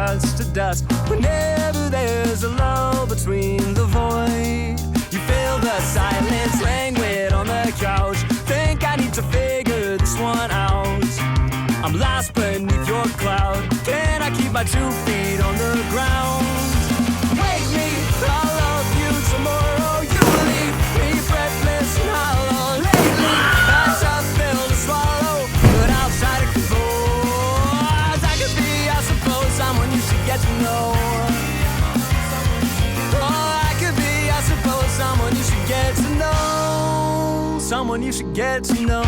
starts to dust. Whenever there's a lull between the void, you feel the silence languid on the couch. Think I need to figure this one out. I'm lost beneath your cloud. Can I keep my 2 feet on the ground? Wake me, I'll love you tomorrow. You leave me breathless and hollow. Lately, that's a pill to swallow, but outside it controls. I could be, I suppose, someone you should get to know. Oh, I could be, I suppose, someone you should get to know. Someone you should get to know.